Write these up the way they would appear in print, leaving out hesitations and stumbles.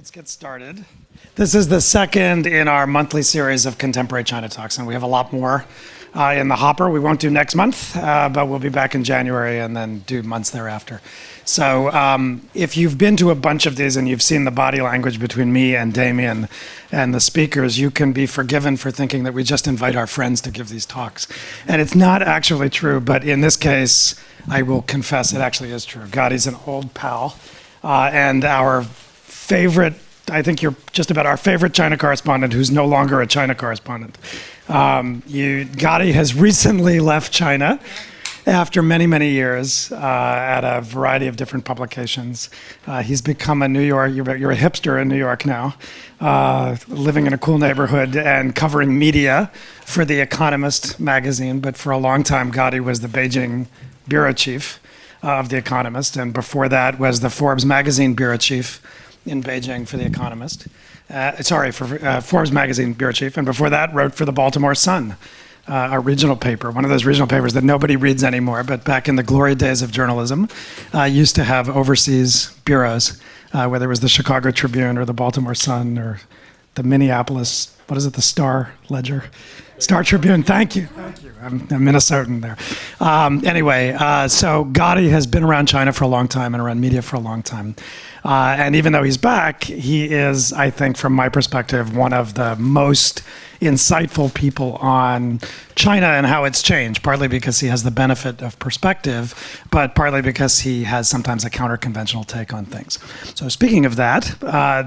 Let's get started. This is the second in our monthly series of Contemporary China Talks, and we have a lot more in the hopper. We won't do next month, but we'll be back in January and then do months thereafter. So if you've been to a bunch of these and you've seen the body language between me and Damien and the speakers, you can be forgiven for thinking that we just invite our friends to give these talks. And it's not actually true, but in this case, I will confess it actually is true. Gady's an old pal and our favorite, I think you're just about our favorite China correspondent who's no longer a China correspondent. Gady has recently left China after many, many years at a variety of different publications. He's become a New York, you're a hipster in New York now, living in a cool neighborhood and covering media for the Economist magazine. But for a long time, Gady was the Beijing bureau chief of the Economist. And before that was the Forbes magazine bureau chief in Beijing for the Economist. For Forbes magazine bureau chief. And before that, wrote for the Baltimore Sun, a regional paper, one of those regional papers that nobody reads anymore, but back in the glory days of journalism, used to have overseas bureaus, whether it was the Chicago Tribune or the Baltimore Sun or the Minneapolis, the Star Ledger? Star Tribune, thank you. I'm a Minnesotan there. So Gady has been around China for a long time and around media for a long time. And even though he's back, he is, I think, from my perspective, one of the most insightful people on China and how it's changed, partly because he has the benefit of perspective, but partly because he has sometimes a counter-conventional take on things. So speaking of that,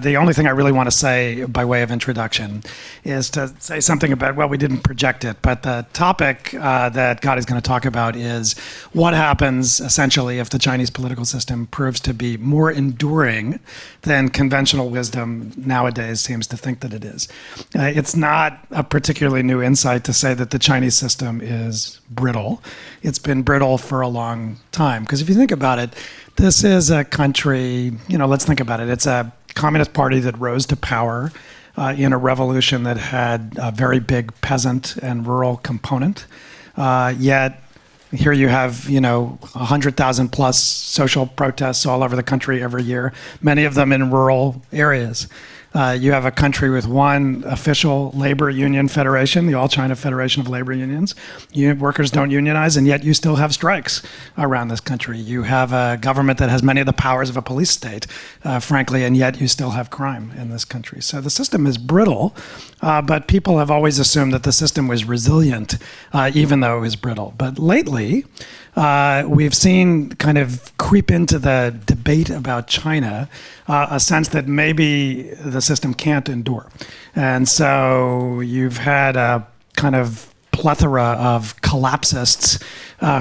the only thing I really want to say by way of introduction is to say something about, well, we didn't project it, but the topic that Gady's going to talk about is what happens essentially if the Chinese political system proves to be more enduring than conventional wisdom nowadays seems to think that it is. It's not a particularly new insight to say that the Chinese system is brittle. It's been brittle for a long time. Because if you think about it, this is a country, let's think about it. It's a communist party that rose to power in a revolution that had a very big peasant and rural component. Yet here you have, 100,000 plus social protests all over the country every year, many of them in rural areas. You have a country with one official labor union federation, the All China Federation of Labor Unions. Workers don't unionize, and yet you still have strikes around this country. You have a government that has many of the powers of a police state, frankly, and yet you still have crime in this country. So the system is brittle, but people have always assumed that the system was resilient, even though it was brittle. But lately, we've seen kind of creep into the debate about China a sense that maybe the system can't endure. And so you've had a kind of plethora of collapsists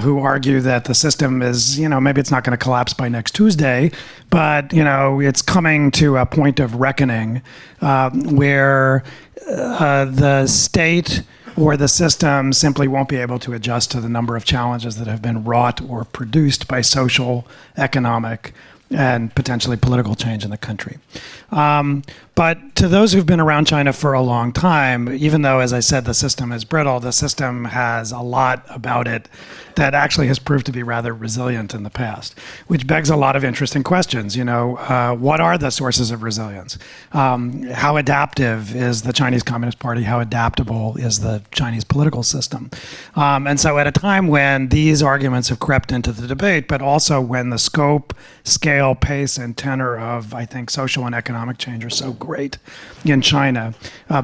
who argue that the system is, maybe it's not going to collapse by next Tuesday, but, it's coming to a point of reckoning where the state or the system simply won't be able to adjust to the number of challenges that have been wrought or produced by social, economic, and potentially political change in the country. But to those who've been around China for a long time, even though, as I said, the system is brittle, the system has a lot about it that actually has proved to be rather resilient in the past, which begs a lot of interesting questions. What are the sources of resilience? How adaptive is the Chinese Communist Party? How adaptable is the Chinese political system? And so at a time when these arguments have crept into the debate, but also when the scope, scale, pace, and tenor of, I think, social and economic change are so great in China,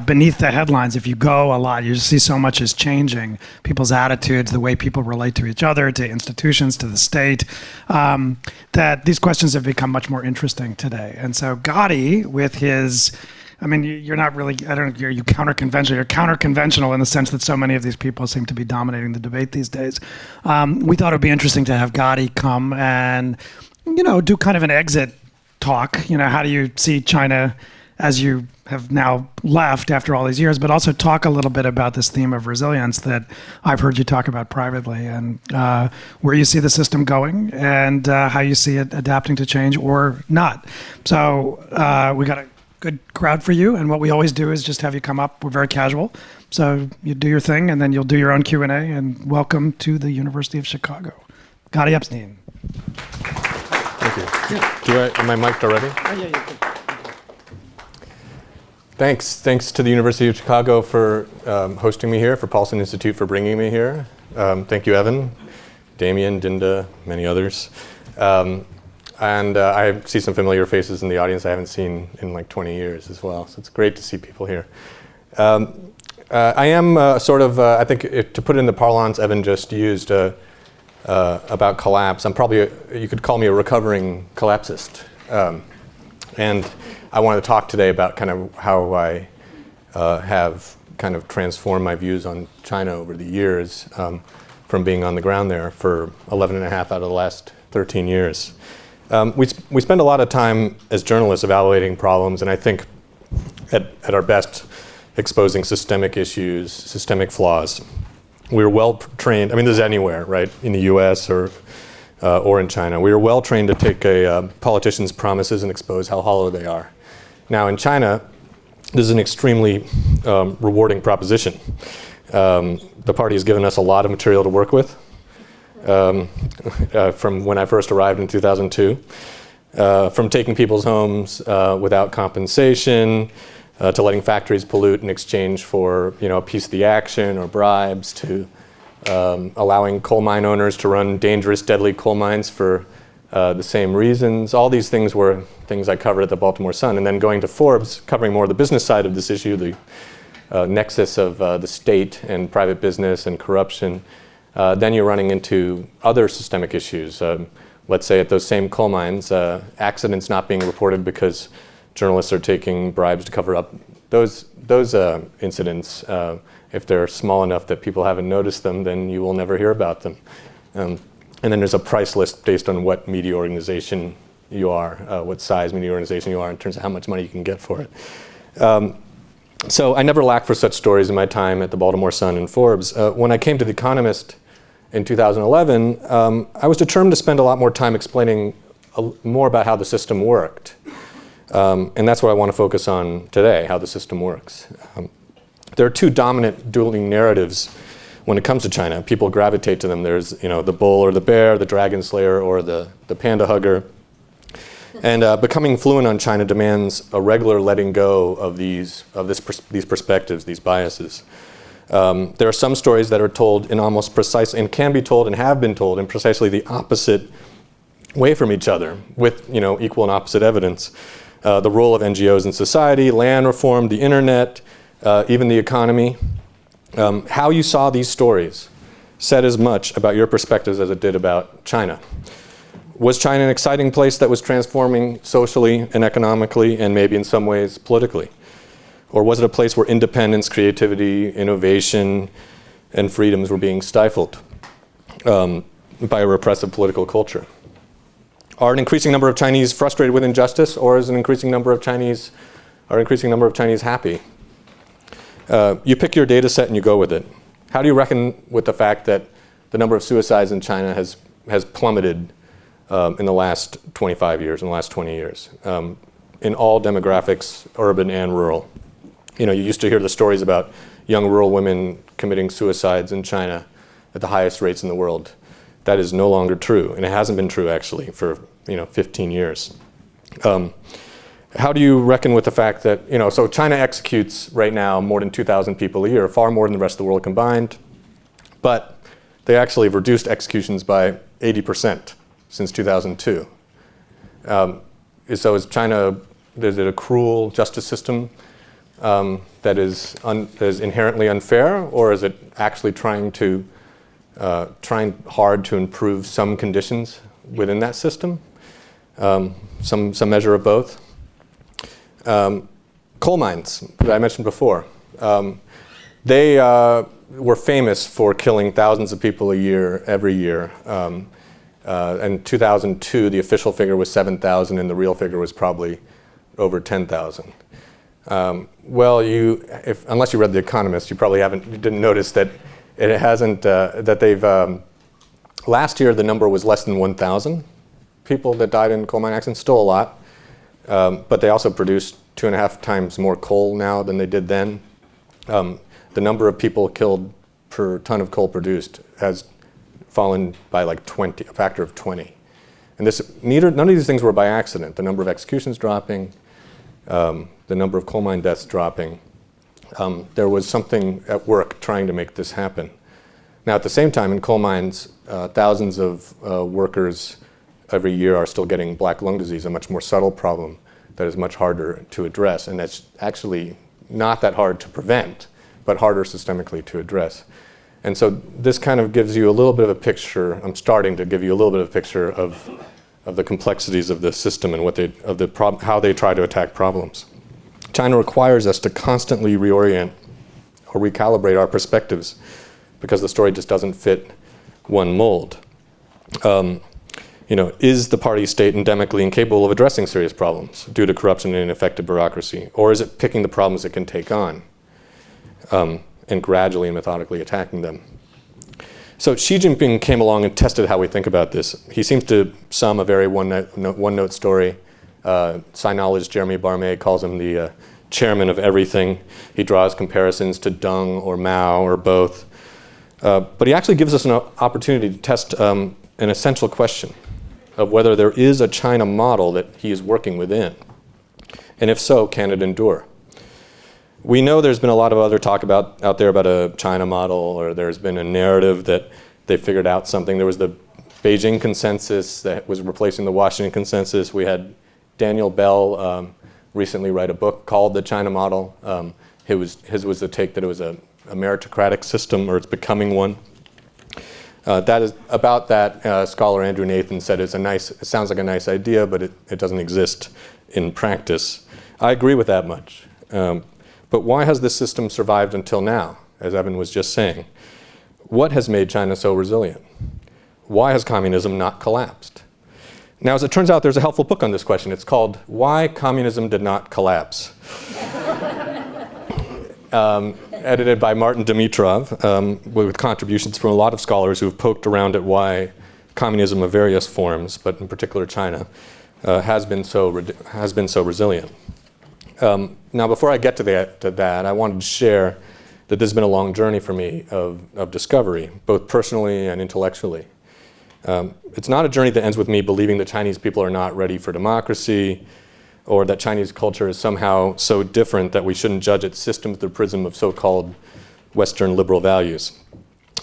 beneath the headlines, if you go a lot, you see so much is changing. People's attitudes, the way people relate to each other, to institutions, to the state, that these questions have become much more interesting today. And so Gady, with his, you're not really, are you counter-conventional? You're counter-conventional in the sense that so many of these people seem to be dominating the debate these days. We thought it would be interesting to have Gady come and, do kind of an exit talk. How do you see China as you have now left after all these years, but also talk a little bit about this theme of resilience that I've heard you talk about privately, and where you see the system going and how you see it adapting to change or not. So we got a good crowd for you, and what we always do is just have you come up. We're very casual, so you do your thing, and then you'll do your own Q&A, and welcome to the University of Chicago. Gady Epstein. Thank you. Yeah. Am I mic'd already? Oh, yeah, you can. Thanks to the University of Chicago for hosting me here, for Paulson Institute for bringing me here. Thank you, Evan, Damien, Dinda, many others. And I see some familiar faces in the audience I haven't seen in like 20 years as well. So it's great to see people here. I am I think to put it in the parlance Evan just used about collapse, I'm probably, you could call me a recovering collapsist. And I wanted to talk today about kind of how I have kind of transformed my views on China over the years from being on the ground there for 11 and a half out of the last 13 years. We spend a lot of time as journalists evaluating problems, and I think at our best exposing systemic issues, systemic flaws. We're well trained, I mean, this is anywhere, right, in the US or in China. We are well trained to take a politician's promises and expose how hollow they are. Now in China, this is an extremely rewarding proposition. The party has given us a lot of material to work with from when I first arrived in 2002, from taking people's homes without compensation, to letting factories pollute in exchange for a piece of the action or bribes, to allowing coal mine owners to run dangerous, deadly coal mines for the same reasons. All these things were things I covered at the Baltimore Sun. And then going to Forbes, covering more of the business side of this issue, the nexus of the state and private business and corruption. Then you're running into other systemic issues. Let's say at those same coal mines, accidents not being reported because journalists are taking bribes to cover up those incidents. If they're small enough that people haven't noticed them, then you will never hear about them. And then there's a price list based on what media organization you are, what size media organization you are in terms of how much money you can get for it. So I never lacked for such stories in my time at the Baltimore Sun and Forbes. When I came to The Economist in 2011, I was determined to spend a lot more time explaining more about how the system worked. And that's what I want to focus on today, how the system works. There are two dominant dueling narratives when it comes to China. People gravitate to them. There's the bull or the bear, the dragon slayer or the panda hugger. And becoming fluent on China demands a regular letting go of these perspectives, these biases. There are some stories that are told in almost precise, and can be told and have been told in precisely the opposite way from each other, with equal and opposite evidence. The role of NGOs in society, land reform, the internet, even the economy. How you saw these stories said as much about your perspectives as it did about China. Was China an exciting place that was transforming socially and economically and maybe in some ways politically? Or was it a place where independence, creativity, innovation, and freedoms were being stifled by a repressive political culture? Are an increasing number of Chinese frustrated with injustice, or is an increasing number of Chinese happy? You pick your data set and you go with it. How do you reckon with the fact that the number of suicides in China has plummeted in the last 25 years, in the last 20 years, in all demographics, urban and rural? You used to hear the stories about young rural women committing suicides in China at the highest rates in the world. That is no longer true, and it hasn't been true actually for 15 years. How do you reckon with the fact that so China executes right now more than 2,000 people a year, far more than the rest of the world combined, but they actually have reduced executions by 80% since 2002. So is it a cruel justice system that is inherently unfair, or is it actually trying hard to improve some conditions within that system? Some measure of both. Coal mines that I mentioned before. They were famous for killing thousands of people a year, every year. In 2002, the official figure was 7,000, and the real figure was probably over 10,000. Unless you read The Economist, you probably didn't notice that it hasn't. That they've last year the number was less than 1,000 people that died in coal mine accidents. Still a lot, but they also produced 2.5 times more coal now than they did then. The number of people killed per ton of coal produced has fallen by like a factor of 20. And none of these things were by accident. The number of executions dropping, the number of coal mine deaths dropping, there was something at work trying to make this happen. Now, at the same time, in coal mines, thousands of workers every year are still getting black lung disease, a much more subtle problem that is much harder to address, and that's actually not that hard to prevent, but harder systemically to address. And so this kind of gives you a little bit of a picture. I'm starting to give you a little bit of a picture of the complexities of the system and how they try to attack problems. China requires us to constantly reorient or recalibrate our perspectives because the story just doesn't fit one mold. Is the party state endemically incapable of addressing serious problems due to corruption and ineffective bureaucracy? Or is it picking the problems it can take on and gradually and methodically attacking them? So Xi Jinping came along and tested how we think about this. He seems to sum a very one-note story. Sinologist Jeremy Barmay calls him the chairman of everything. He draws comparisons to Deng or Mao or both. But he actually gives us an opportunity to test an essential question of whether there is a China model that he is working within. And if so, can it endure? We know there's been a lot of other talk out there about a China model, or there's been a narrative that they figured out something. There was the Beijing consensus that was replacing the Washington consensus. We had Daniel Bell recently write a book called The China Model. His was the take that it was a meritocratic system, or it's becoming one. About that, scholar Andrew Nathan said it sounds like a nice idea, but it doesn't exist in practice. I agree with that much. But why has this system survived until now, as Evan was just saying? What has made China so resilient? Why has communism not collapsed? Now, as it turns out, there's a helpful book on this question. It's called Why Communism Did Not Collapse. Edited by Martin Dimitrov, with contributions from a lot of scholars who have poked around at why communism of various forms, but in particular China, has been so resilient. Now, before I get to that, I wanted to share that this has been a long journey for me of discovery, both personally and intellectually. It's not a journey that ends with me believing that Chinese people are not ready for democracy, or that Chinese culture is somehow so different that we shouldn't judge its system through the prism of so-called Western liberal values.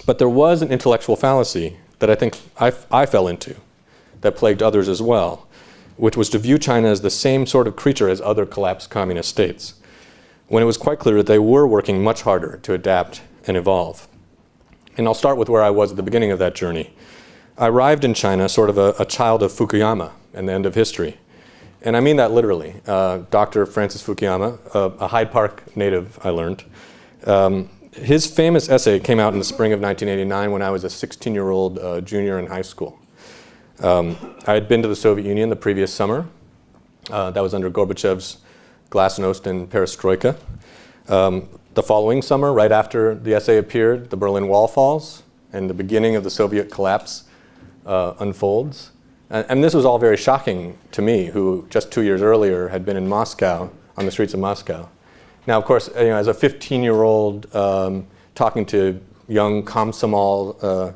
But there was an intellectual fallacy that I think I fell into, that plagued others as well, which was to view China as the same sort of creature as other collapsed communist states, when it was quite clear that they were working much harder to adapt and evolve. And I'll start with where I was at the beginning of that journey. I arrived in China sort of a child of Fukuyama and the end of history. And I mean that literally. Dr. Francis Fukuyama, a Hyde Park native, I learned. His famous essay came out in the spring of 1989 when I was a 16-year-old junior in high school. I had been to the Soviet Union the previous summer. That was under Gorbachev's glasnost and perestroika. The following summer, right after the essay appeared, the Berlin Wall falls and the beginning of the Soviet collapse unfolds. And this was all very shocking to me, who just 2 years earlier had been in Moscow, on the streets of Moscow. Now, of course, as a 15-year-old talking to young Komsomol,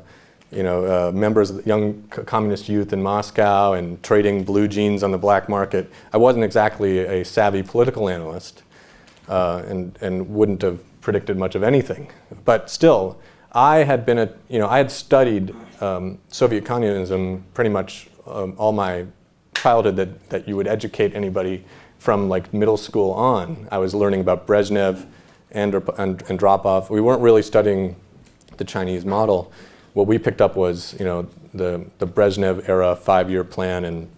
members of the young communist youth in Moscow and trading blue jeans on the black market, I wasn't exactly a savvy political analyst and wouldn't have predicted much of anything. But still, I had studied Soviet communism pretty much all my childhood that you would educate anybody from like middle school on. I was learning about Brezhnev and Andropov. We weren't really studying the Chinese model. What we picked up was the Brezhnev era 5-year plan and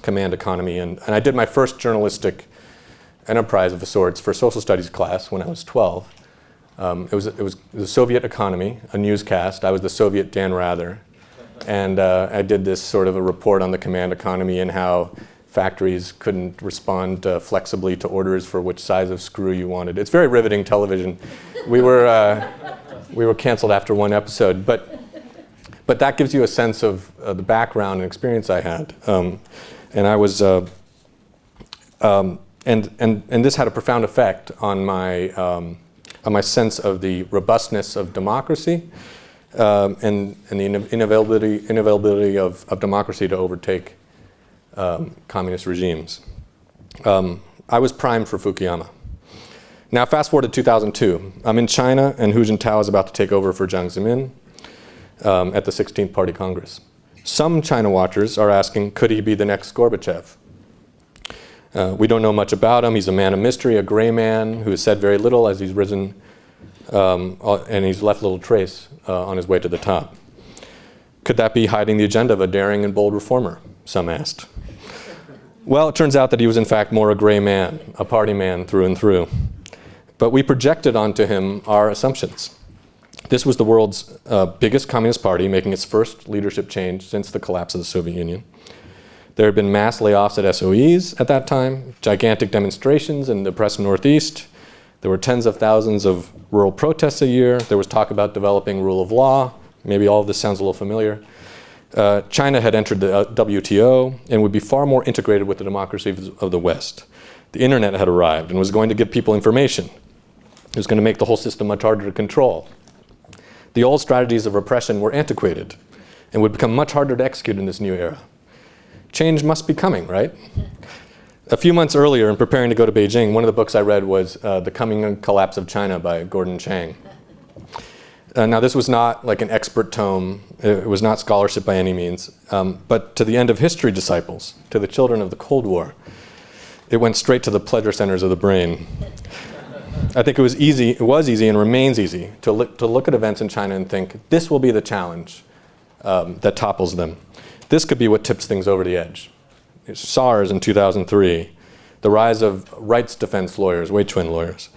command economy. And I did my first journalistic enterprise of sorts for social studies class when I was 12. It was the Soviet economy, a newscast. I was the Soviet Dan Rather. And I did this sort of a report on the command economy and how factories couldn't respond flexibly to orders for which size of screw you wanted. It's very riveting television. We were canceled after one episode, but that gives you a sense of the background and experience I had. And I was, and this had a profound effect on my sense of the robustness of democracy. And the inavailability of democracy to overtake communist regimes. I was primed for Fukuyama. Now fast forward to 2002. I'm in China and Hu Jintao is about to take over for Jiang Zemin at the 16th Party Congress. Some China watchers are asking, could he be the next Gorbachev? We don't know much about him. He's a man of mystery, a gray man who has said very little as he's risen, and he's left little trace on his way to the top. Could that be hiding the agenda of a daring and bold reformer? Some asked. Well, it turns out that he was in fact more a gray man, a party man through and through. But we projected onto him our assumptions. This was the world's biggest communist party, making its first leadership change since the collapse of the Soviet Union. There had been mass layoffs at SOEs at that time, gigantic demonstrations in the oppressed Northeast. There were tens of thousands of rural protests a year. There was talk about developing rule of law. Maybe all of this sounds a little familiar. China had entered the WTO and would be far more integrated with the democracies of the West. The internet had arrived and was going to give people information. It was going to make the whole system much harder to control. The old strategies of repression were antiquated and would become much harder to execute in this new era. Change must be coming, right? A few months earlier, in preparing to go to Beijing, one of the books I read was The Coming Collapse of China by Gordon Chang. Now, this was not like an expert tome. It was not scholarship by any means. But to the end of history disciples, to the children of the Cold War, it went straight to the pleasure centers of the brain. I think it was easy and remains easy to look at events in China and think, this will be the challenge that topples them. This could be what tips things over the edge. SARS in 2003, the rise of rights defense lawyers, Wei-Chuan lawyers,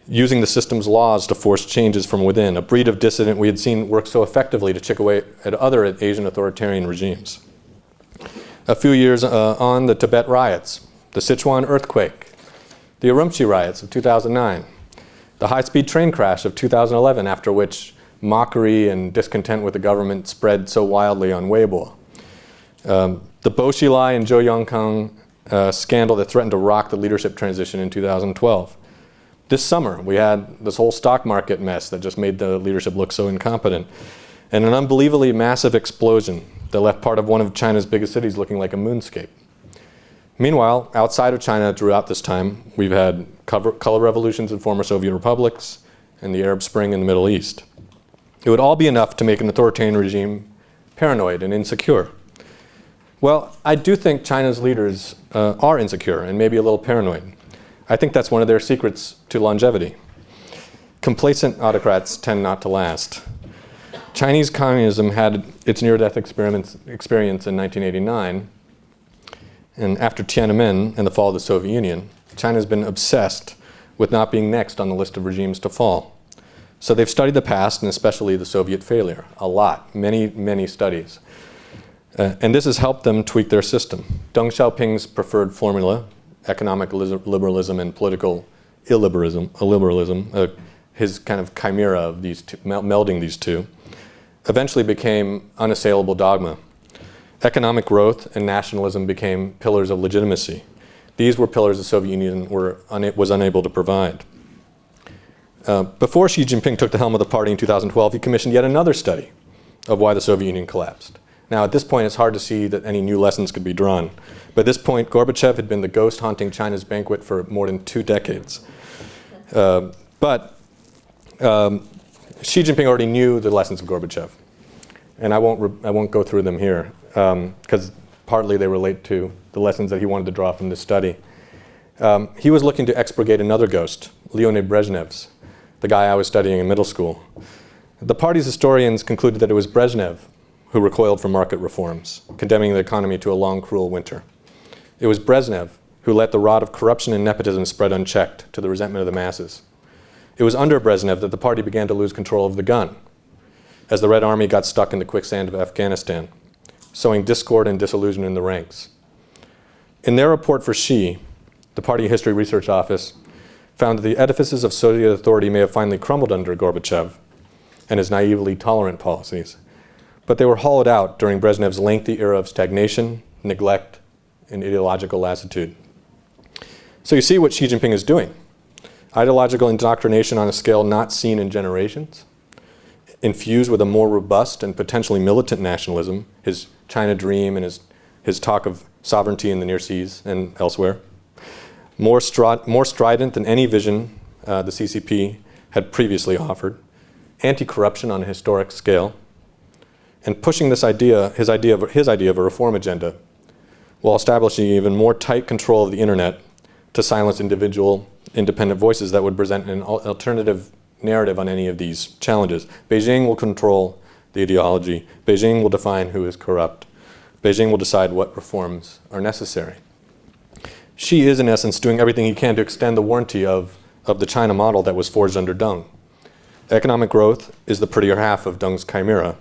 using the system's laws to force changes from within, a breed of dissident we had seen work so effectively to chip away at other Asian authoritarian regimes. A few years on, the Tibet riots, the Sichuan earthquake, the Urumqi riots of 2009, the high-speed train crash of 2011, after which mockery and discontent with the government spread so wildly on Weibo. The Bo Xilai and Zhou Yongkang scandal that threatened to rock the leadership transition in 2012. This summer, we had this whole stock market mess that just made the leadership look so incompetent. And an unbelievably massive explosion that left part of one of China's biggest cities looking like a moonscape. Meanwhile, outside of China throughout this time, we've had color revolutions in former Soviet republics and the Arab Spring in the Middle East. It would all be enough to make an authoritarian regime paranoid and insecure. Well, I do think China's leaders are insecure and maybe a little paranoid. I think that's one of their secrets to longevity. Complacent autocrats tend not to last. Chinese communism had its near-death experience in 1989, and after Tiananmen and the fall of the Soviet Union, China's been obsessed with not being next on the list of regimes to fall. So they've studied the past, and especially the Soviet failure, a lot, many, many studies. And this has helped them tweak their system. Deng Xiaoping's preferred formula, economic liberalism and political illiberalism, his kind of chimera of these two, melding these two, eventually became unassailable dogma. Economic growth and nationalism became pillars of legitimacy. These were pillars the Soviet Union was unable to provide. Before Xi Jinping took the helm of the party in 2012, he commissioned yet another study of why the Soviet Union collapsed. Now, at this point, it's hard to see that any new lessons could be drawn. But at this point, Gorbachev had been the ghost haunting China's banquet for more than 2 decades. But Xi Jinping already knew the lessons of Gorbachev. And I won't go through them here, because partly they relate to the lessons that he wanted to draw from this study. He was looking to expurgate another ghost, Leonid Brezhnev's, the guy I was studying in middle school. The party's historians concluded that it was Brezhnev who recoiled from market reforms, condemning the economy to a long, cruel winter. It was Brezhnev who let the rot of corruption and nepotism spread unchecked to the resentment of the masses. It was under Brezhnev that the party began to lose control of the gun, as the Red Army got stuck in the quicksand of Afghanistan, sowing discord and disillusion in the ranks. In their report for Xi, the Party History Research Office found that the edifices of Soviet authority may have finally crumbled under Gorbachev and his naively tolerant policies, but they were hollowed out during Brezhnev's lengthy era of stagnation, neglect, and ideological lassitude. So you see what Xi Jinping is doing. Ideological indoctrination on a scale not seen in generations, infused with a more robust and potentially militant nationalism, his China dream and his talk of sovereignty in the near seas and elsewhere, more strident than any vision the CCP had previously offered, anti-corruption on a historic scale, and pushing his idea of a reform agenda while establishing even more tight control of the internet to silence individual independent voices that would present an alternative narrative on any of these challenges. Beijing will control the ideology. Beijing will define who is corrupt. Beijing will decide what reforms are necessary. Xi is, in essence, doing everything he can to extend the warranty of the China model that was forged under Deng. Economic growth is the prettier half of Deng's chimera.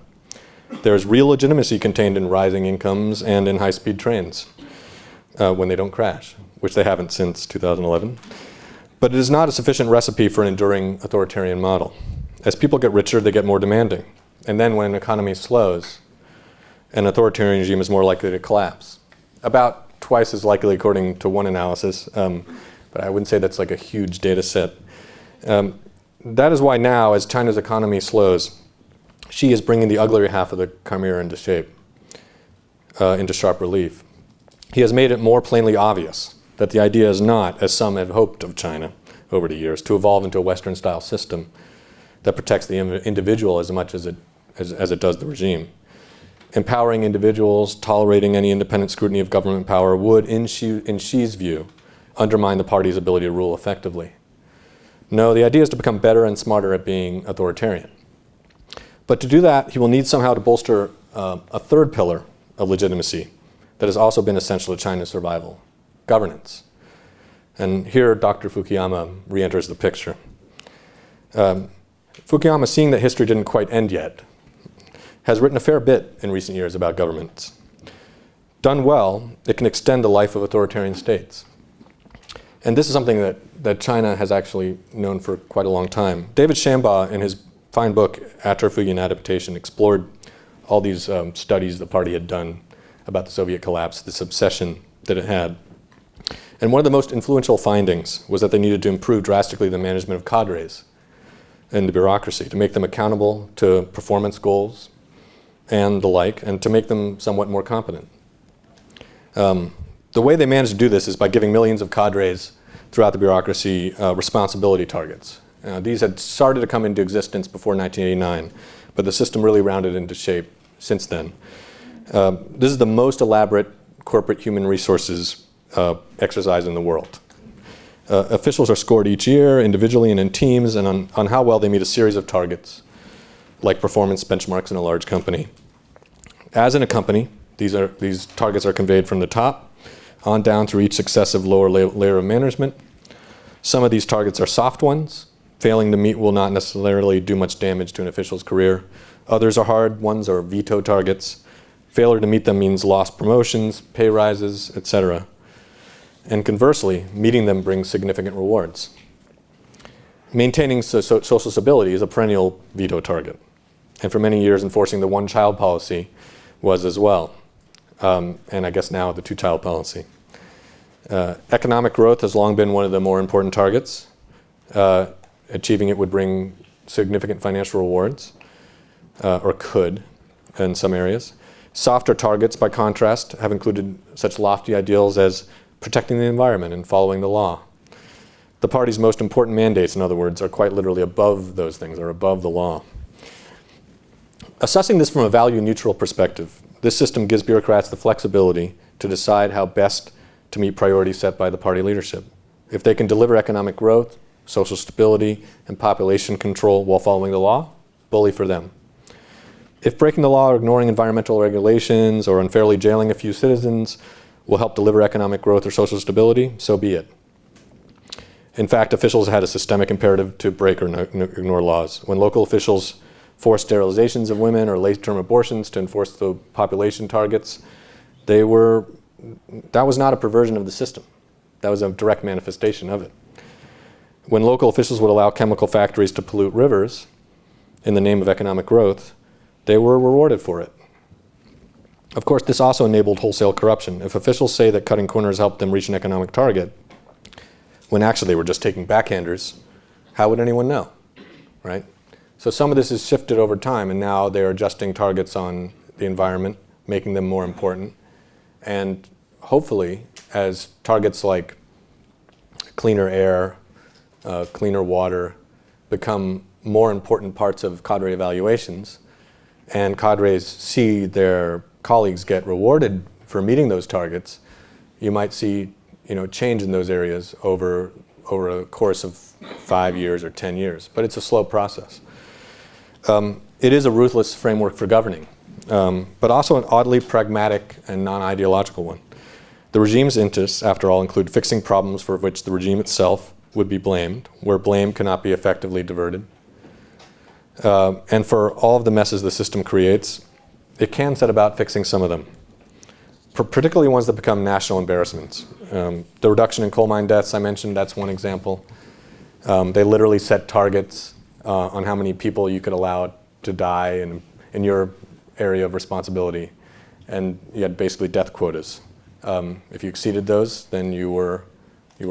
There is real legitimacy contained in rising incomes and in high-speed trains when they don't crash, which they haven't since 2011. But it is not a sufficient recipe for an enduring authoritarian model. As people get richer, they get more demanding. And then when an economy slows, an authoritarian regime is more likely to collapse. About twice as likely according to one analysis, but I wouldn't say that's like a huge data set. That is why now, as China's economy slows, Xi is bringing the uglier half of the chimera into shape, into sharp relief. He has made it more plainly obvious that the idea is not, as some have hoped of China over the years, to evolve into a Western-style system that protects the individual as much as it does the regime. Empowering individuals, tolerating any independent scrutiny of government power would, in Xi's view, undermine the party's ability to rule effectively. No, the idea is to become better and smarter at being authoritarian. But to do that, he will need somehow to bolster a third pillar of legitimacy that has also been essential to China's survival: governance. And here, Dr. Fukuyama re-enters the picture. Fukuyama, seeing that history didn't quite end yet, has written a fair bit in recent years about governments. Done well, it can extend the life of authoritarian states. And this is something that China has actually known for quite a long time. David Shambaugh, in his fine book, Atrophy and Adaptation, explored all these studies the party had done about the Soviet collapse, this obsession that it had. And one of the most influential findings was that they needed to improve drastically the management of cadres and the bureaucracy, to make them accountable to performance goals and the like, and to make them somewhat more competent. The way they managed to do this is by giving millions of cadres throughout the bureaucracy responsibility targets. These had started to come into existence before 1989, but the system really rounded into shape since then. This is the most elaborate corporate human resources exercise in the world. Officials are scored each year, individually and in teams, and on how well they meet a series of targets, like performance benchmarks in a large company. As in a company, these targets are conveyed from the top on down through each successive lower layer of management. Some of these targets are soft ones. Failing to meet will not necessarily do much damage to an official's career. Others are hard ones or veto targets. Failure to meet them means lost promotions, pay rises, etc. And conversely, meeting them brings significant rewards. Maintaining social stability is a perennial veto target. And for many years, enforcing the one-child policy was as well. And I guess now the two-child policy. Economic growth has long been one of the more important targets. Achieving it would bring significant financial rewards, or could in some areas. Softer targets, by contrast, have included such lofty ideals as protecting the environment and following the law. The party's most important mandates, in other words, are quite literally above those things, are above the law. Assessing this from a value-neutral perspective, this system gives bureaucrats the flexibility to decide how best to meet priorities set by the party leadership. If they can deliver economic growth, social stability, and population control while following the law, bully for them. If breaking the law or ignoring environmental regulations or unfairly jailing a few citizens will help deliver economic growth or social stability, so be it. In fact, officials had a systemic imperative to break or ignore laws. When local officials forced sterilizations of women or late-term abortions to enforce the population targets, that was not a perversion of the system. That was a direct manifestation of it. When local officials would allow chemical factories to pollute rivers in the name of economic growth, they were rewarded for it. Of course, this also enabled wholesale corruption. If officials say that cutting corners helped them reach an economic target, when actually they were just taking backhanders, how would anyone know, right? So some of this has shifted over time, and now they're adjusting targets on the environment, making them more important. And hopefully, as targets like cleaner air, cleaner water become more important parts of cadre evaluations, and cadres see their colleagues get rewarded for meeting those targets, you might see change in those areas over a course of 5 years or 10 years. But it's a slow process. It is a ruthless framework for governing, but also an oddly pragmatic and non-ideological one. The regime's interests, after all, include fixing problems for which the regime itself would be blamed, where blame cannot be effectively diverted. And for all of the messes the system creates, it can set about fixing some of them, particularly ones that become national embarrassments. The reduction in coal mine deaths I mentioned, that's one example. They literally set targets on how many people you could allow to die in your area of responsibility, and you had basically death quotas. If you exceeded those, then you were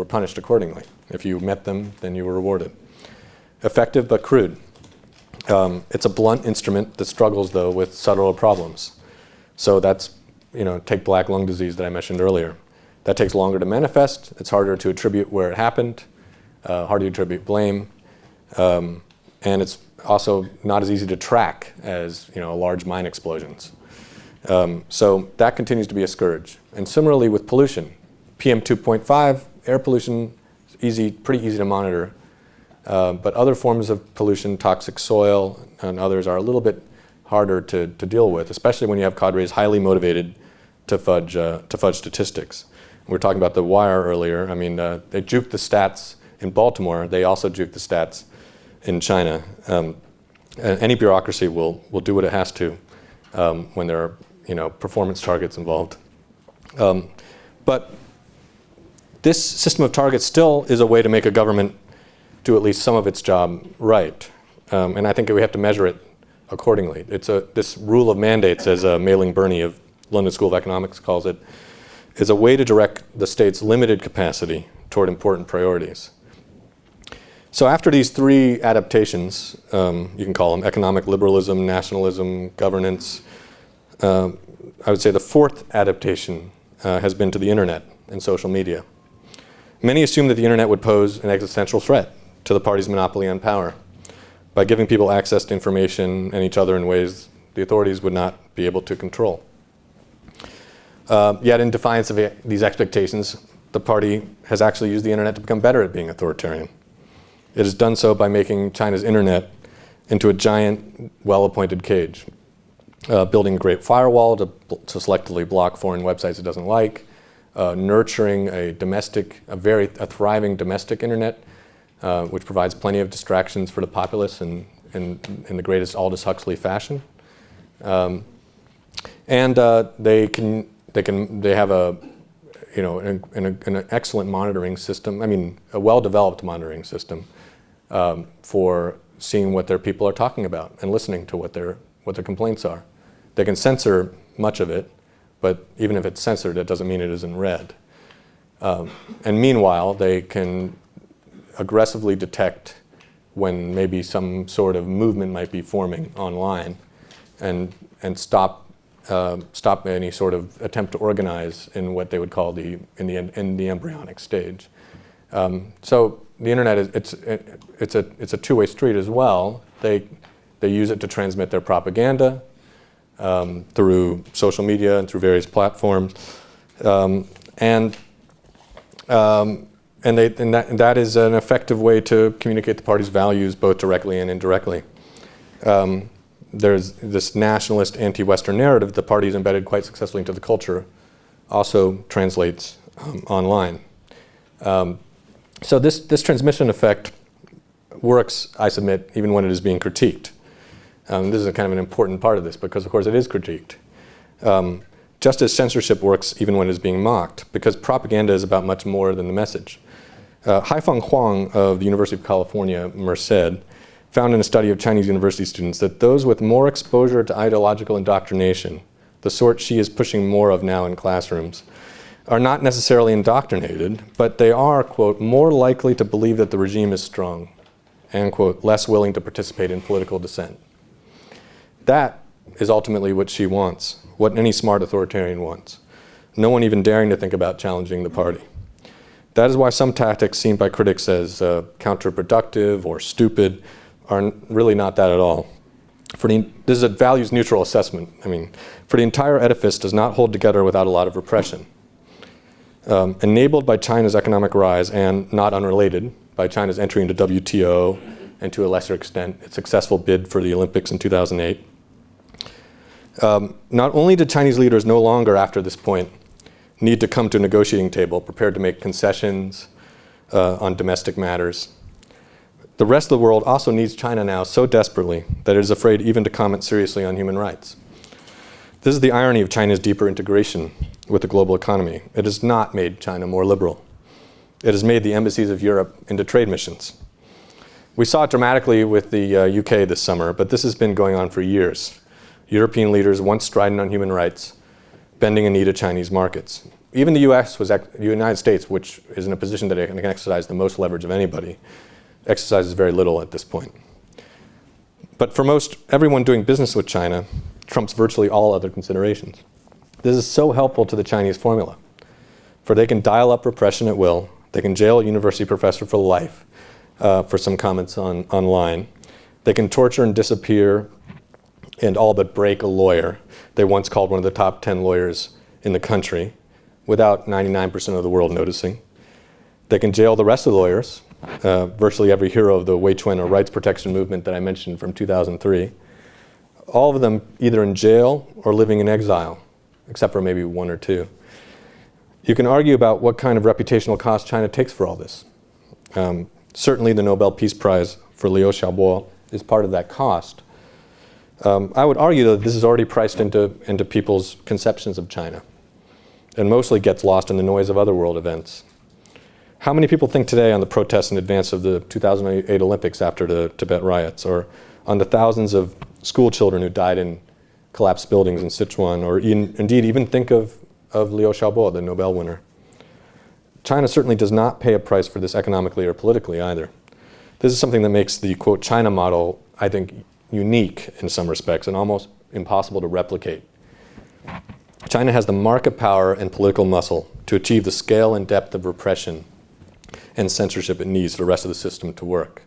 punished accordingly. If you met them, then you were rewarded. Effective but crude. It's a blunt instrument that struggles, though, with subtler problems. So that's, take black lung disease that I mentioned earlier. That takes longer to manifest. It's harder to attribute where it happened, harder to attribute blame, and it's also not as easy to track as large mine explosions. So that continues to be a scourge. And similarly with pollution, PM 2.5, air pollution is pretty easy to monitor. But other forms of pollution, toxic soil, and others are a little bit harder to deal with, especially when you have cadres highly motivated to fudge statistics. We were talking about the wire earlier. I mean, they juked the stats in Baltimore. They also juked the stats in China. Any bureaucracy will do what it has to when there are performance targets involved. But this system of targets still is a way to make a government do at least some of its job right. And I think we have to measure it accordingly. This rule of mandates, as Mei-Ling Burney of London School of Economics calls it, is a way to direct the state's limited capacity toward important priorities. So after these three adaptations, you can call them economic liberalism, nationalism, governance, I would say the fourth adaptation has been to the internet and social media. Many assumed that the internet would pose an existential threat to the party's monopoly on power by giving people access to information and each other in ways the authorities would not be able to control. Yet in defiance of these expectations, the party has actually used the internet to become better at being authoritarian. It has done so by making China's internet into a giant, well-appointed cage, building a great firewall to selectively block foreign websites it doesn't like, nurturing a thriving domestic internet, which provides plenty of distractions for the populace in the greatest Aldous Huxley fashion. And they have an excellent monitoring system. I mean, a well-developed monitoring system for seeing what their people are talking about and listening to what their complaints are. They can censor much of it, but even if it's censored, it doesn't mean it isn't read. And meanwhile, they can aggressively detect when maybe some sort of movement might be forming online, and stop any sort of attempt to organize in what they would call in the embryonic stage. So the internet it's a two-way street as well. They use it to transmit their propaganda through social media and through various platforms, and that is an effective way to communicate the party's values both directly and indirectly. There's this nationalist anti-Western narrative the party's embedded quite successfully into the culture, also translates online. So this transmission effect works, I submit, even when it is being critiqued. This is a kind of an important part of this because, of course, it is critiqued. Just as censorship works even when it is being mocked, because propaganda is about much more than the message. Haifeng Huang of the University of California, Merced, found in a study of Chinese university students that those with more exposure to ideological indoctrination, the sort she is pushing more of now in classrooms, are not necessarily indoctrinated, but they are, quote, more likely to believe that the regime is strong, and, quote, less willing to participate in political dissent. That is ultimately what she wants, what any smart authoritarian wants. No one even daring to think about challenging the party. That is why some tactics seen by critics as counterproductive or stupid are really not that at all. This is a values-neutral assessment. I mean, for the entire edifice does not hold together without a lot of repression. Enabled by China's economic rise and not unrelated by China's entry into WTO and to a lesser extent its successful bid for the Olympics in 2008. Not only did Chinese leaders no longer after this point need to come to a negotiating table prepared to make concessions on domestic matters, the rest of the world also needs China now so desperately that it is afraid even to comment seriously on human rights. This is the irony of China's deeper integration with the global economy. It has not made China more liberal. It has made the embassies of Europe into trade missions. We saw it dramatically with the UK this summer, but this has been going on for years. European leaders, once strident on human rights, bending a knee to Chinese markets. Even the United States, which is in a position that it can exercise the most leverage of anybody, exercises very little at this point. But for most everyone doing business with China, trumps virtually all other considerations. This is so helpful to the Chinese formula, for they can dial up repression at will. They can jail a university professor for life for some comments online. They can torture and disappear and all but break a lawyer they once called one of the top 10 lawyers in the country without 99% of the world noticing. They can jail the rest of the lawyers, virtually every hero of the Weichuan or rights protection movement that I mentioned from 2003. All of them either in jail or living in exile, except for maybe one or two. You can argue about what kind of reputational cost China takes for all this. Certainly the Nobel Peace Prize for Liu Xiaobo is part of that cost. I would argue that this is already priced into people's conceptions of China and mostly gets lost in the noise of other world events. How many people think today on the protests in advance of the 2008 Olympics after the Tibet riots, or on the thousands of school children who died in collapsed buildings in Sichuan, or indeed even think of Liu Xiaobo, the Nobel winner? China certainly does not pay a price for this economically or politically either. This is something that makes the, quote, China model, I think, unique in some respects and almost impossible to replicate. China has the market power and political muscle to achieve the scale and depth of repression and censorship it needs for the rest of the system to work.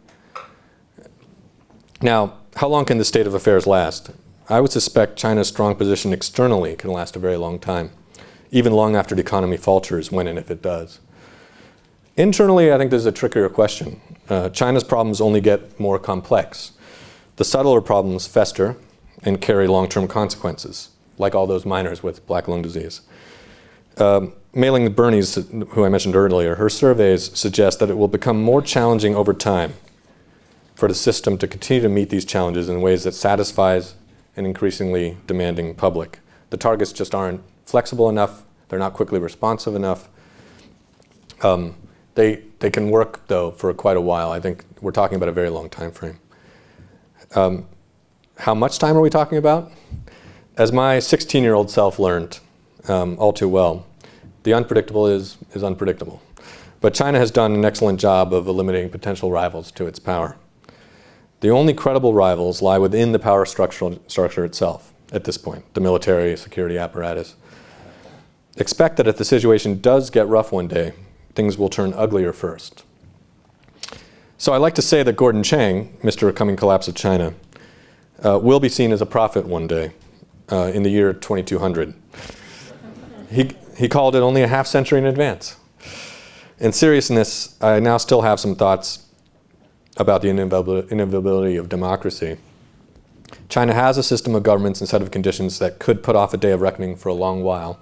Now, how long can this state of affairs last? I would suspect China's strong position externally can last a very long time, even long after the economy falters, when and if it does. Internally, I think this is a trickier question. China's problems only get more complex. The subtler problems fester and carry long-term consequences, like all those miners with black lung disease. Mailing Bernie's, who I mentioned earlier, her surveys suggest that it will become more challenging over time for the system to continue to meet these challenges in ways that satisfies an increasingly demanding public. The targets just aren't flexible enough. They're not quickly responsive enough. They can work, though, for quite a while. I think we're talking about a very long time frame. How much time are we talking about? As my 16-year-old self learned all too well, the unpredictable is unpredictable. But China has done an excellent job of eliminating potential rivals to its power. The only credible rivals lie within the power structure itself at this point, the military, security apparatus. Expect that if the situation does get rough one day, things will turn uglier first. So I like to say that Gordon Chang, Mr. Coming Collapse of China, will be seen as a prophet one day in the year 2200. He called it only a half century in advance. In seriousness, I now still have some thoughts about the inevitability of democracy. China has a system of governments and set of conditions that could put off a day of reckoning for a long while.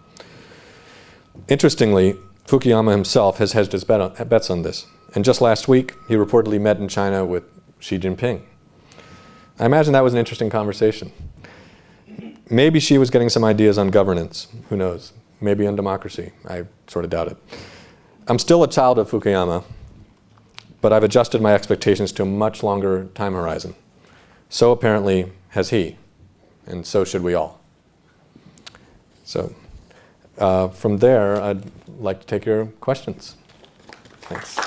Interestingly, Fukuyama himself has hedged his bets on this. And just last week, he reportedly met in China with Xi Jinping. I imagine that was an interesting conversation. Maybe Xi was getting some ideas on governance. Who knows? Maybe on democracy. I sort of doubt it. I'm still a child of Fukuyama, but I've adjusted my expectations to a much longer time horizon. So apparently has he, and so should we all. So from there, I'd like to take your questions. Thanks.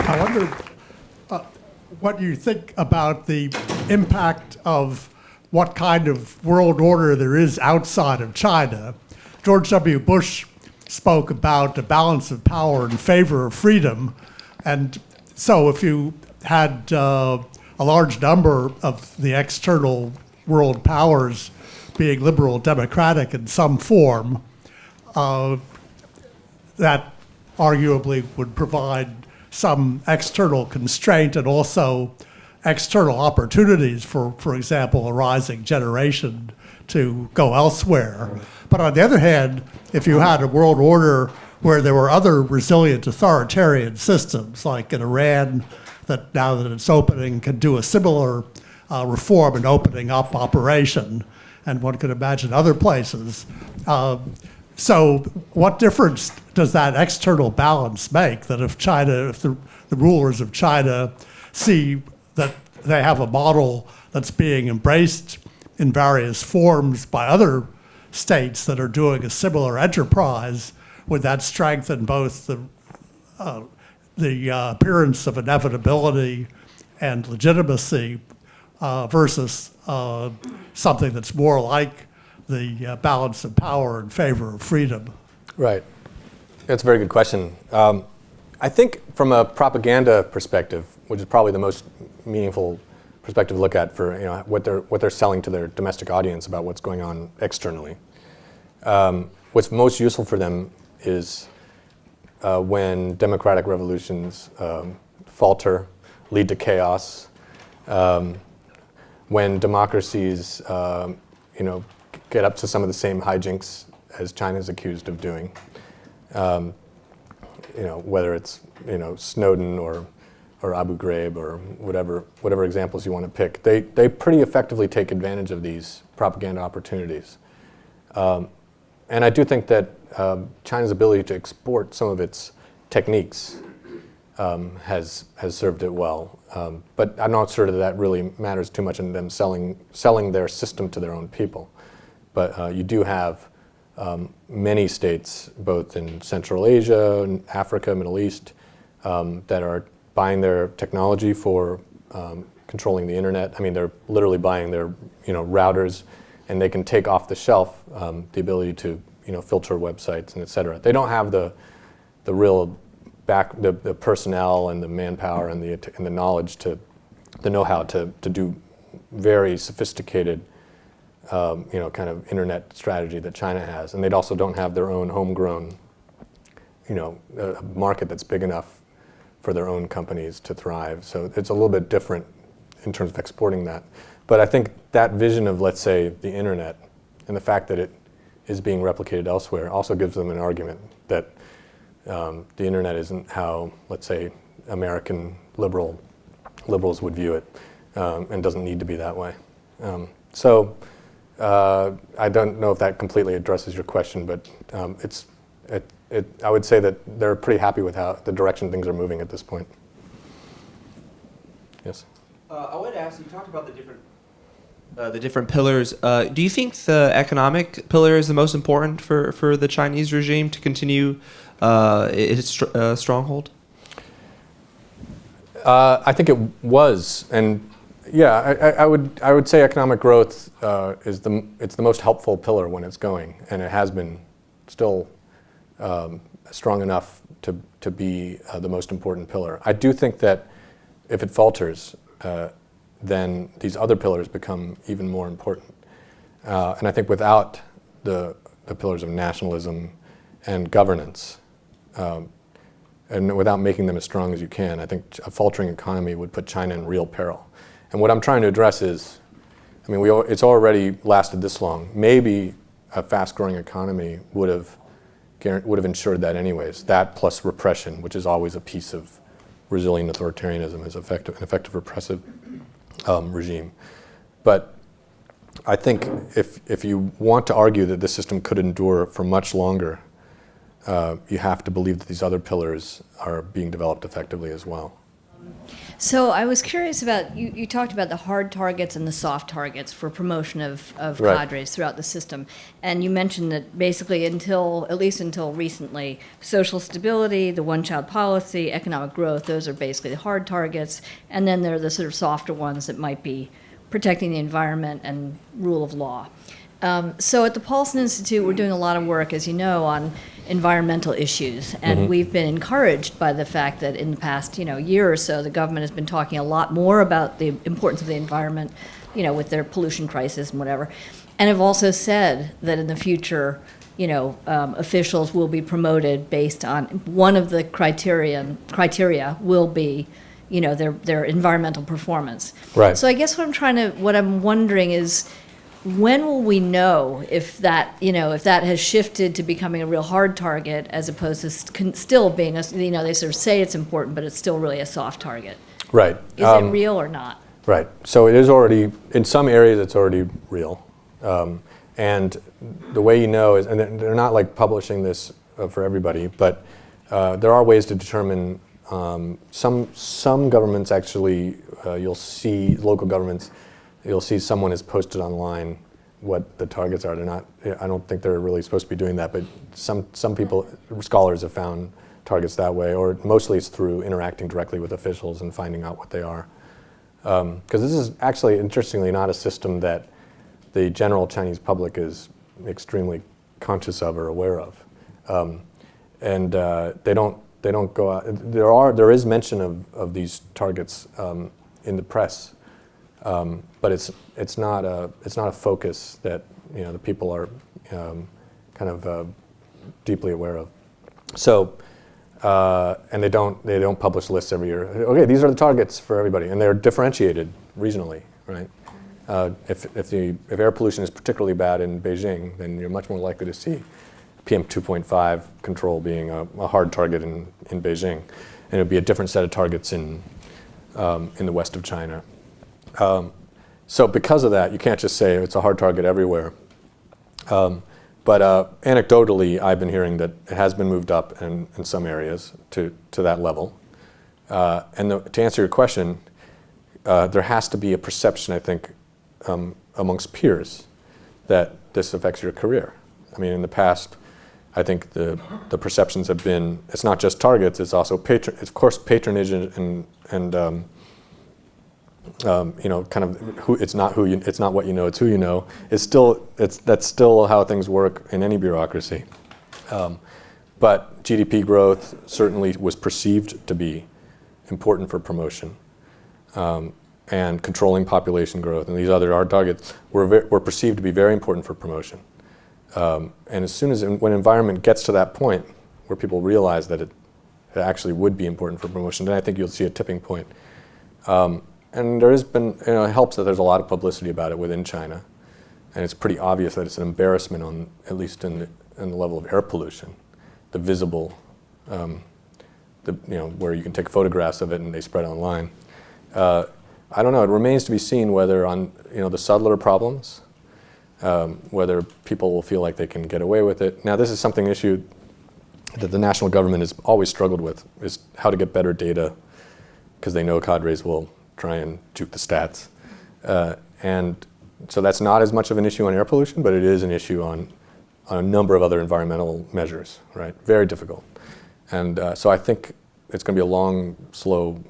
I wonder what you think about the impact of what kind of world order there is outside of China. George W. Bush spoke about the balance of power in favor of freedom. And so if you had a large number of the external world powers being liberal democratic in some form, that arguably would provide some external constraint and also external opportunities for example, a rising generation to go elsewhere. But on the other hand, if you had a world order where there were other resilient authoritarian systems, like in Iran, that now that it's opening can do a similar reform and opening up operation, and one could imagine other places. So what difference does that external balance make? That if the rulers of China see that they have a model that's being embraced in various forms by other states that are doing a similar enterprise, would that strengthen both the appearance of inevitability and legitimacy versus something that's more like the balance of power in favor of freedom? Right. That's a very good question. I think from a propaganda perspective, which is probably the most meaningful perspective to look at for what they're selling to their domestic audience about what's going on externally. What's most useful for them is when democratic revolutions falter, lead to chaos, when democracies get up to some of the same hijinks as China's accused of doing. Whether it's Snowden or Abu Ghraib or whatever examples you want to pick, they pretty effectively take advantage of these propaganda opportunities. And I do think that China's ability to export some of its techniques has served it well. But I'm not sure that really matters too much in them selling their system to their own people. But you do have many states, both in Central Asia, and Africa, Middle East, that are buying their technology for controlling the internet. I mean, they're literally buying their routers, and they can take off the shelf the ability to filter websites and et cetera. They don't have the real the personnel and the manpower and the knowledge the know-how to do very sophisticated kind of internet strategy that China has, and they also don't have their own homegrown market that's big enough for their own companies to thrive. So it's a little bit different in terms of exporting that. But I think that vision of, let's say, the internet and the fact that it is being replicated elsewhere also gives them an argument that the internet isn't how, let's say, American liberals would view it, and doesn't need to be that way. So I don't know if that completely addresses your question, but I would say that they're pretty happy with how the direction things are moving at this point. Yes? I wanted to ask, you talked about the different pillars. Do you think the economic pillar is the most important for the Chinese regime to continue its stronghold? I think it was, and yeah, I would say economic growth is the most helpful pillar when it's going, and it has been still strong enough to be the most important pillar. I do think that if it falters, then these other pillars become even more important. And I think without the pillars of nationalism and governance, and without making them as strong as you can, I think a faltering economy would put China in real peril. And what I'm trying to address is, I mean, it's already lasted this long. Maybe a fast-growing economy would have ensured that anyways. That plus repression, which is always a piece of resilient authoritarianism, is an effective repressive regime. But I think if you want to argue that this system could endure for much longer, you have to believe that these other pillars are being developed effectively as well. So I was curious about, you talked about the hard targets and the soft targets for promotion of Right. cadres throughout the system. And you mentioned that basically at least until recently, social stability, the one-child policy, economic growth, those are basically the hard targets. And then there are the sort of softer ones that might be protecting the environment and rule of law. So at the Paulson Institute, we're doing a lot of work, as you know, on environmental issues, and we've been encouraged by the fact that in the past, year or so, the government has been talking a lot more about the importance of the environment, with their pollution crisis and whatever, and have also said that in the future, officials will be promoted based on one of the criteria will be, their environmental performance. Right. So I guess what I'm wondering is, when will we know if that has shifted to becoming a real hard target as opposed to still being they sort of say it's important, but it's still really a soft target? Right. Is it real or not? Right. So it is already, in some areas, it's already real. And the way you know is, and they're not like publishing this for everybody, but there are ways to determine, some governments actually, you'll see, local governments, you'll see someone has posted online what the targets are. They're not, I don't think they're really supposed to be doing that, but some people, scholars have found targets that way, or mostly it's through interacting directly with officials and finding out what they are. Because this is actually, interestingly, not a system that the general Chinese public is extremely conscious of or aware of. And they don't go out. There is mention of these targets in the press. But it's not a focus that the people are kind of deeply aware of. So and they don't publish lists every year. Okay, these are the targets for everybody, and they're differentiated regionally, right? If air pollution is particularly bad in Beijing, then you're much more likely to see PM 2.5 control being a hard target in Beijing, and it would be a different set of targets in the west of China. So because of that, you can't just say it's a hard target everywhere. But anecdotally, I've been hearing that it has been moved up in some areas to that level. And to answer your question, there has to be a perception, I think, amongst peers that this affects your career. I mean, in the past, I think the perceptions have been, it's not just targets, it's also of course patronage and kind of it's not what you know, it's who you know. That's still how things work in any bureaucracy. But GDP growth certainly was perceived to be important for promotion, and controlling population growth and these other hard targets were perceived to be very important for promotion. And as soon as when environment gets to that point where people realize that it actually would be important for promotion, then I think you'll see a tipping point. And there has been, it helps that there's a lot of publicity about it within China, and it's pretty obvious that it's an embarrassment at least in the level of air pollution, the visible, where you can take photographs of it and they spread online. I don't know. It remains to be seen whether on the subtler problems, whether people will feel like they can get away with it. Now, this is something issue that the national government has always struggled with, is how to get better data, because they know cadres will try and juke the stats. And so that's not as much of an issue on air pollution, but it is an issue on a number of other environmental measures, right? Very difficult. And so I think it's going to be a long, slow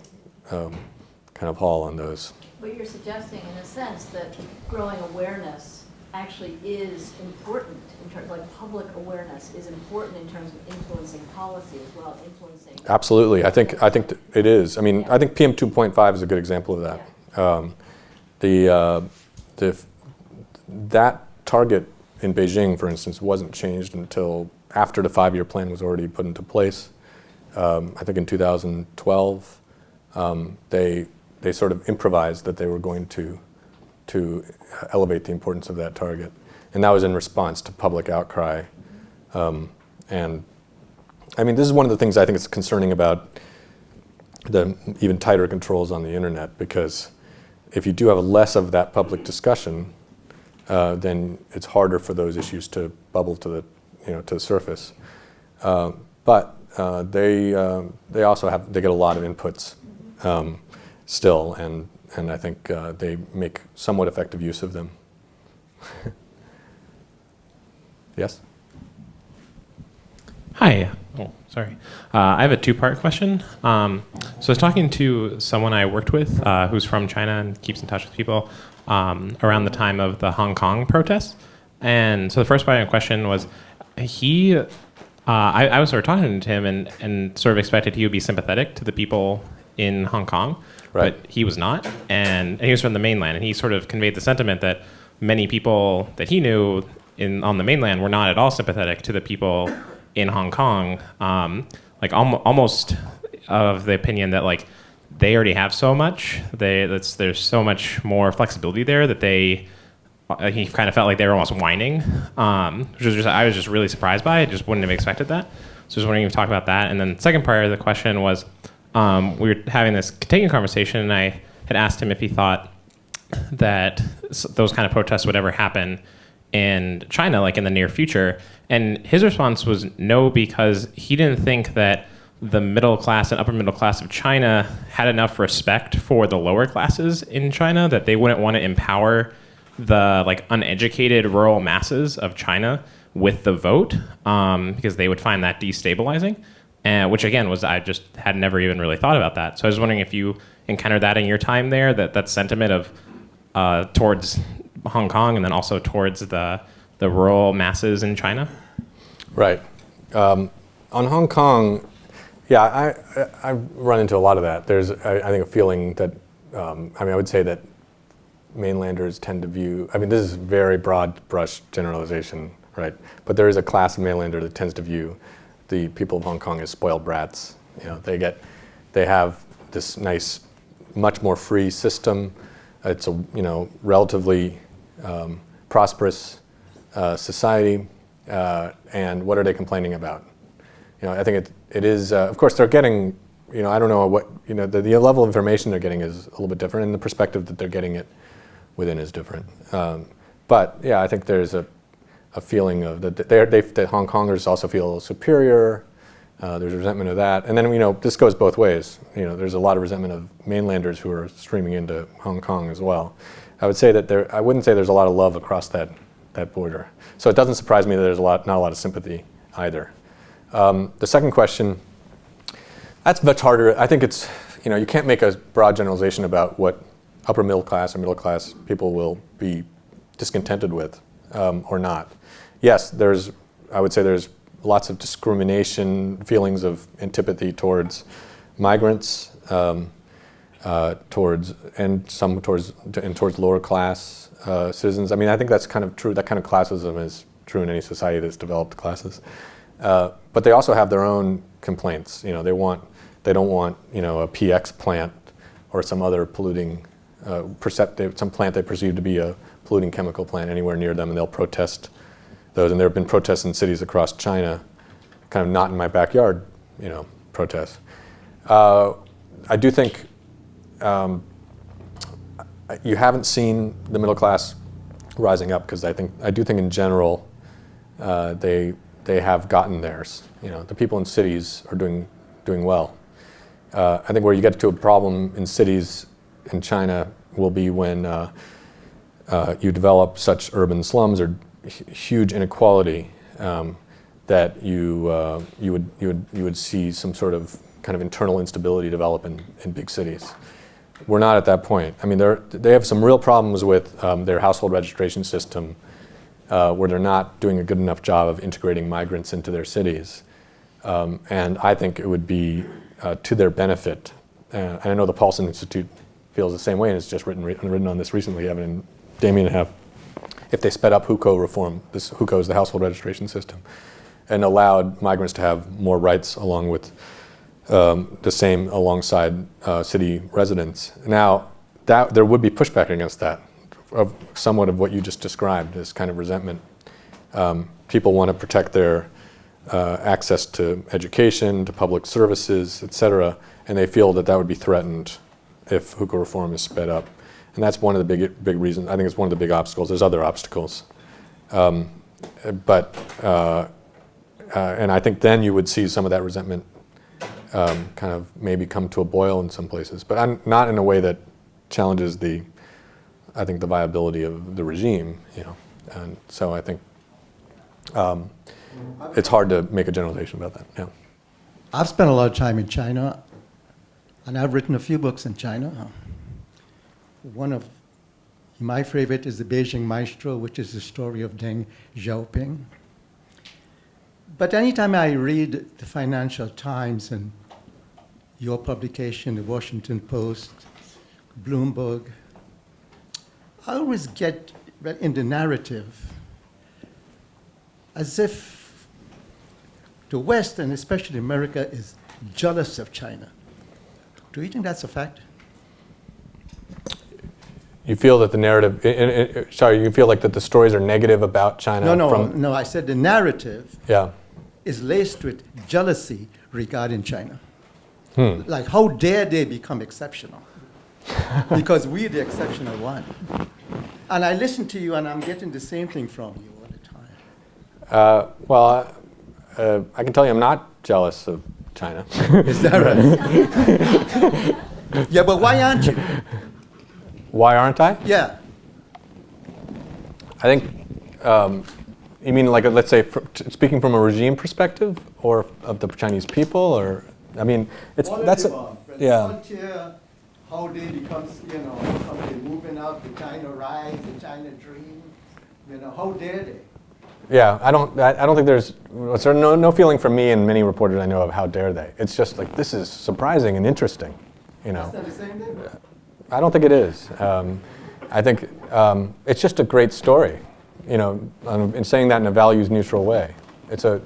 kind of haul on those. But you're suggesting, in a sense, that growing awareness actually is important in terms, like public awareness is important in terms of influencing policy as well, influencing. Absolutely, I think it is. I mean, yeah. I think PM 2.5 is a good example of that. Yeah. That target in Beijing, for instance, wasn't changed until after the 5-year plan was already put into place. I think in 2012, they sort of improvised that they were going to elevate the importance of that target. And that was in response to public outcry. And I mean, this is one of the things I think is concerning about the even tighter controls on the internet, because if you do have less of that public discussion, then it's harder for those issues to bubble to the surface. But they also get a lot of inputs still, and I think they make somewhat effective use of them. Yes? Hi. Oh, sorry. I have a two-part question. So I was talking to someone I worked with who's from China and keeps in touch with people around the time of the Hong Kong protests. And so the first part of the question was, I was sort of talking to him and sort of expected he would be sympathetic to the people in Hong Kong, Right. but he was not. And he was from the mainland, and he sort of conveyed the sentiment that many people that he knew on the mainland were not at all sympathetic to the people in Hong Kong, almost of the opinion that like they already have so much, there's so much more flexibility there that he kind of felt like they were almost whining, which was I was just really surprised by. I just wouldn't have expected that. So I was wondering if you talk about that. And then the second part of the question was, we were having this continuing conversation, and I had asked him if he thought that those kind of protests would ever happen in China, like in the near future. And his response was no, because he didn't think that the middle class and upper middle class of China had enough respect for the lower classes in China that they wouldn't want to empower the like uneducated rural masses of China with the vote, because they would find that destabilizing. Which again I just had never even really thought about that. So I was wondering if you encountered that in your time there, that sentiment of towards Hong Kong and then also towards the rural masses in China. Right. On Hong Kong, yeah, I've run into a lot of that. There's, I think, a feeling that, I would say that mainlanders tend to view, this is very broad brush generalization, right? But there is a class of mainlander that tends to view the people of Hong Kong as spoiled brats. They have this nice, much more free system. It's a relatively prosperous society, and what are they complaining about? I think it is. Of course, they're getting. I don't know what the level of information they're getting is a little bit different, and the perspective that they're getting it within is different. But yeah, I think there's a feeling of that Hong Kongers also feel superior. There's resentment of that, and then this goes both ways. There's a lot of resentment of mainlanders who are streaming into Hong Kong as well. I would say that I wouldn't say there's a lot of love across that border. So it doesn't surprise me that there's not a lot of sympathy either. The second question, that's much harder. I think it's you can't make a broad generalization about what upper middle class or middle class people will be discontented with or not. Yes, I would say there's lots of discrimination, feelings of antipathy towards migrants, towards lower class citizens. I think that's kind of true. That kind of classism is true in any society that's developed classes. But they also have their own complaints. They don't want a PX plant or some other polluting some plant they perceive to be a polluting chemical plant anywhere near them, and they'll protest those. And there have been protests in cities across China, kind of not in my backyard, protests. I do think you haven't seen the middle class rising up, because I do think in general they have gotten theirs. The people in cities are doing well. I think where you get to a problem in cities in China will be when you develop such urban slums or huge inequality that you would see some sort of kind of internal instability develop in big cities. We're not at that point. They have some real problems with their household registration system, where they're not doing a good enough job of integrating migrants into their cities. And I think it would be to their benefit. And I know the Paulson Institute feels the same way, and it's just written on this recently. Evan and Damien have. If they sped up hukou reform, hukou is the household registration system, and allowed migrants to have more rights along with alongside city residents. Now, there would be pushback against that, of somewhat of what you just described, this kind of resentment. People want to protect their access to education, to public services, et cetera, and they feel that would be threatened if hukou reform is sped up. And that's one of the big reasons. I think it's one of the big obstacles. There's other obstacles. And I think then you would see some of that resentment kind of maybe come to a boil in some places, but not in a way that challenges the viability of the regime, And so I think it's hard to make a generalization about that. Yeah. I've spent a lot of time in China, and I've written a few books in China. One of My favorite is the Beijing Maestro, which is the story of Deng Xiaoping. But anytime I read the Financial Times and your publication, the Washington Post, Bloomberg, I always get in the narrative as if the West, and especially America, is jealous of China. Do you think that's a fact? You feel that the narrative, you feel like that the stories are negative about China? No, I said the narrative Yeah. is laced with jealousy regarding China. Like, how dare they become exceptional? Because we're the exceptional one. And I listen to you, and I'm getting the same thing from you all the time. I can tell you I'm not jealous of China. Is that right? Yeah, but why aren't you? Why aren't I? Yeah. I think, you mean like, let's say, speaking from a regime perspective, or of the Chinese people, or, I mean, yeah. Frontier, how they become, how they moving up, the China rise, the China dream, how dare they? Yeah, I don't think there's no feeling from me and many reporters I know of how dare they. It's just like, this is surprising and interesting, That's not the same thing. I don't think it is. I think it's just a great story, and saying that in a values neutral way. It's an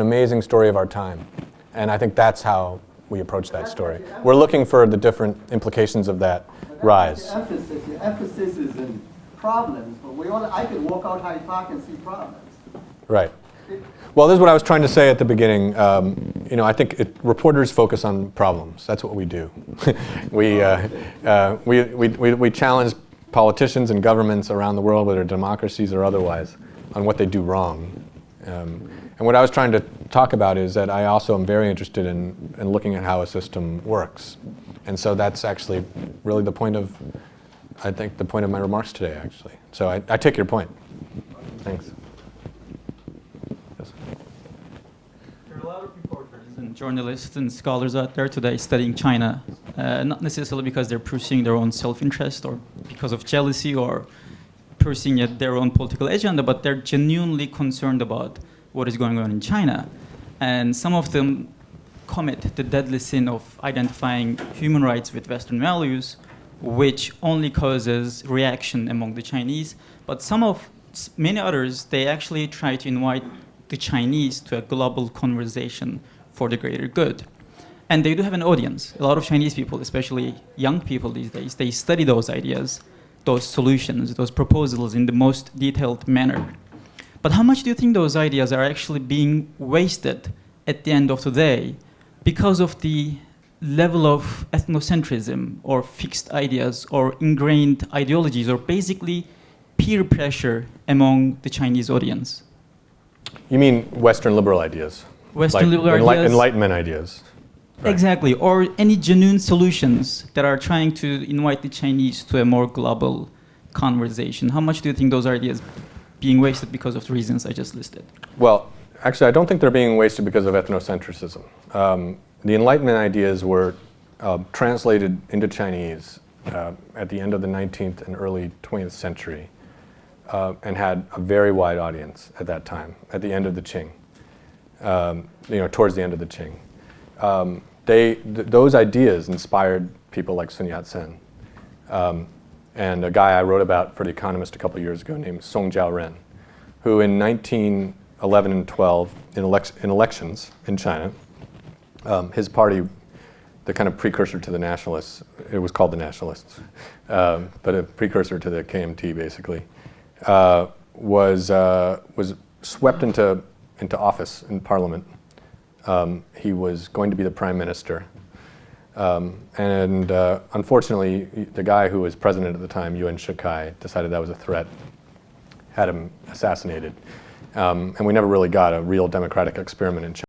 amazing story of our time, and I think that's how we approach that story. We're looking for the different implications of that rise. The emphasis is in problems, but I could walk out Hyde Park and see problems. Right. Well, this is what I was trying to say at the beginning. I think reporters focus on problems. That's what we do. we challenge politicians and governments around the world, whether democracies or otherwise, on what they do wrong. And what I was trying to talk about is that I also am very interested in looking at how a system works. And so that's actually really the point of my remarks today, actually. So I take your point. Thanks. There are a lot of reporters and journalists and scholars out there today studying China, not necessarily because they're pursuing their own self-interest or because of jealousy or pursuing their own political agenda, but they're genuinely concerned about what is going on in China. And some of them commit the deadly sin of identifying human rights with Western values, which only causes reaction among the Chinese. But many others, they actually try to invite the Chinese to a global conversation for the greater good. And they do have an audience. A lot of Chinese people, especially young people these days, they study those ideas, those solutions, those proposals in the most detailed manner. But how much do you think those ideas are actually being wasted at the end of the day because of the level of ethnocentrism or fixed ideas or ingrained ideologies or basically peer pressure among the Chinese audience? You mean Western liberal ideas? Western liberal ideas. Enlightenment ideas. Right. Exactly, or any genuine solutions that are trying to invite the Chinese to a more global conversation. How much do you think those ideas being wasted because of the reasons I just listed? Well, actually, I don't think they're being wasted because of ethnocentrism. The Enlightenment ideas were translated into Chinese at the end of the 19th and early 20th century and had a very wide audience at that time, at the end of the Qing, towards the end of the Qing. Those ideas inspired people like Sun Yat-sen. And a guy I wrote about for The Economist a couple of years ago named Song Jiaoren, who in 1911 and 12, in elections in China, his party, the kind of precursor to the Nationalists, it was called the Nationalists, but a precursor to the KMT basically, was swept into office in Parliament. He was going to be the prime minister. And unfortunately, the guy who was president at the time, Yuan Shikai, decided that was a threat, had him assassinated. And we never really got a real democratic experiment in China.